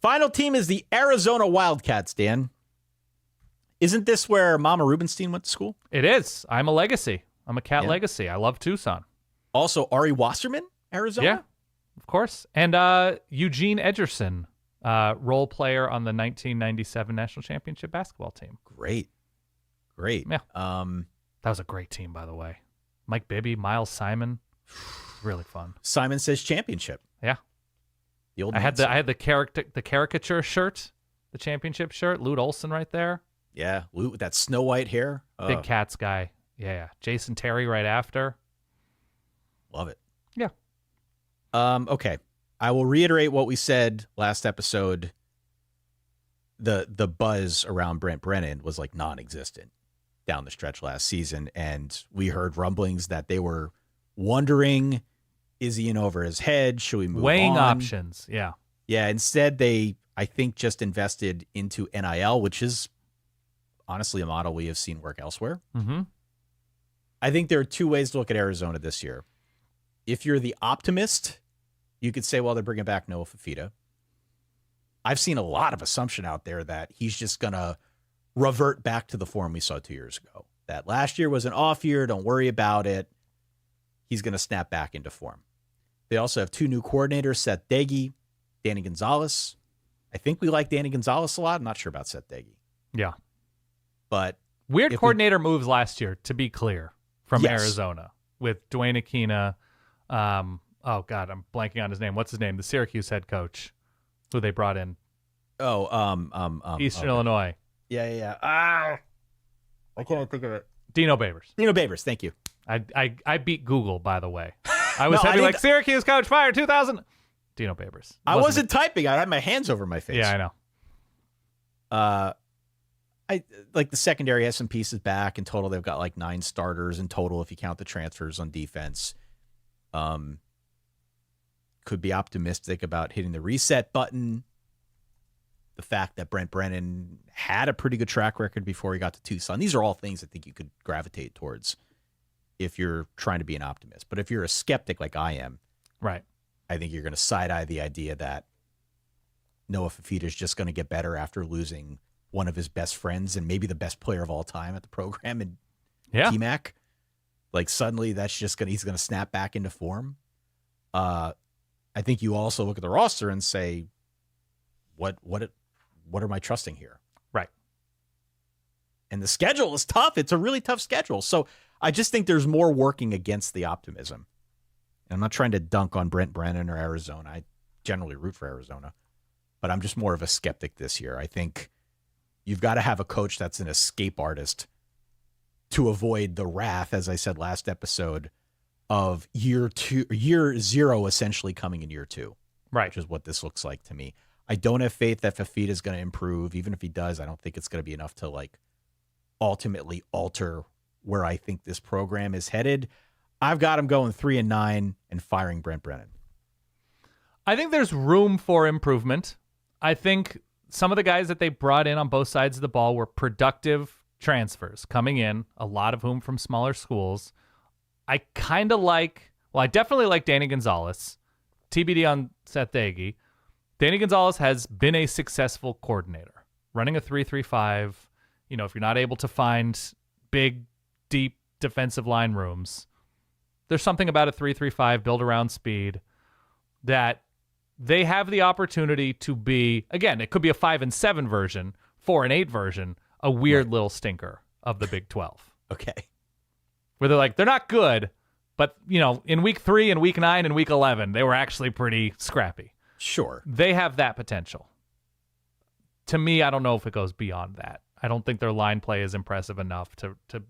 Final team is the Arizona Wildcats, Dan. Isn't this where Mama Rubenstein went to school? It is. I'm a legacy. I'm a Cat legacy. I love Tucson. Also, Ari Wasserman, Arizona? Yeah, of course. And Eugene Edgerson, role player on the 1997 National Championship basketball team. Great. Yeah. That was a great team, by the way. Mike Bibby, Miles Simon. Really fun. Simon Says Championship. Yeah. The old I had the caricature shirt, the championship shirt. Lute Olson right there. Yeah, Lute with that snow white hair. Big Cats guy. Yeah. Jason Terry right after. Love it. Yeah. Okay. I will reiterate what we said last episode. The buzz around Brent Brennan was like non-existent down the stretch last season, and we heard rumblings that they were wondering, is he in over his head? Should we move Weighing on? options. Yeah. Yeah. Instead, they, I think, just invested into NIL, which is honestly a model we have seen work elsewhere. Mm-hmm. I think there are two ways to look at Arizona this year. If you're the optimist, you could say, well, they're bringing back Noah Fifita. I've seen a lot of assumption out there that he's just going to revert back to the form we saw 2 years ago. That last year was an off year. Don't worry about it. He's going to snap back into form. They also have two new coordinators, Seth Deggy, Danny Gonzales. I think we like Danny Gonzales a lot. I'm not sure about Seth Deggy. Yeah. But weird coordinator moves last year, to be clear, from Yes. Arizona with Dwayne Aquina. Oh God, I'm blanking on his name. What's his name? The Syracuse head coach, who they brought in. Eastern Illinois. Yeah. Why can't I think of it? Dino Babers. Dino Babers. Thank you. I beat Google, by the way. I was No, heavy I like didn't- Syracuse coach fired 2000. Dino Babers. I wasn't typing. I had my hands over my face. Yeah, I know. I like the secondary has some pieces back. In total, they've got like 9 starters in total if you count the transfers on defense. Could be optimistic about hitting the reset button. The fact that Brent Brennan had a pretty good track record before he got to Tucson. These are all things I think you could gravitate towards if you're trying to be an optimist. But if you're a skeptic like I am, Right. I think you're going to side-eye the idea that Noah Fifita is just going to get better after losing one of his best friends and maybe the best player of all time at the program in T-Mac. Like suddenly he's going to snap back into form. I think you also look at the roster and say, what am I trusting here? Right. And the schedule is tough. It's a really tough schedule. So I just think there's more working against the optimism. And I'm not trying to dunk on Brent Brennan or Arizona. I generally root for Arizona, but I'm just more of a skeptic this year. I think you've got to have a coach that's an escape artist to avoid the wrath, as I said last episode, of year 0 essentially coming in year 2. Right. Which is what this looks like to me. I don't have faith that Fifita is going to improve. Even if he does, I don't think it's going to be enough to like ultimately alter where I think this program is headed. I've got him going 3-9 and firing Brent Brennan. I think there's room for improvement. I think some of the guys that they brought in on both sides of the ball were productive transfers coming in, a lot of whom from smaller schools. I definitely like Danny Gonzales. TBD on Seth Deggy. Danny Gonzales has been a successful coordinator, running a 3-3-5. You know, if you're not able to find big, deep defensive line rooms, there's something about a 3-3-5 built around speed that they have the opportunity to be, again, it could be a 5-7 version, 4-8 version, a weird little stinker of the Big 12. Okay. Where they're not good, but, you know, in week 3 and week 9 and week 11, they were actually pretty scrappy. Sure. They have that potential. To me, I don't know if it goes beyond that. I don't think their line play is impressive enough to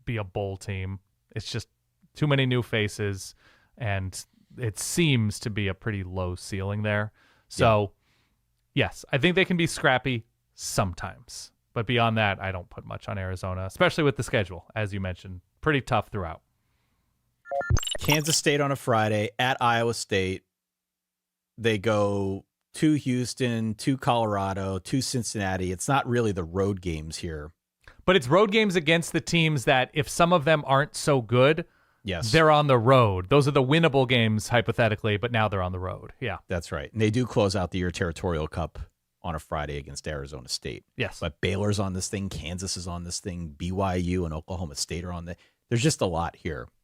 be a bowl team. It's just too many new faces, and it seems to be a pretty low ceiling there. So, yes, I think they can be scrappy sometimes. But beyond that, I don't put much on Arizona, especially with the schedule, as you mentioned. Pretty tough throughout. Kansas State on a Friday, at Iowa State. They go to Houston, to Colorado, to Cincinnati. It's not really the road games here. But it's road games against the teams that, if some of them aren't so good, Yes. they're on the road. Those are the winnable games, hypothetically, but now they're on the road. Yeah. That's right. And they do close out the year Territorial Cup on a Friday against Arizona State. Yes. But Baylor's on this thing. Kansas is on this thing. BYU and Oklahoma State are on the. There's just a lot here. Yeah.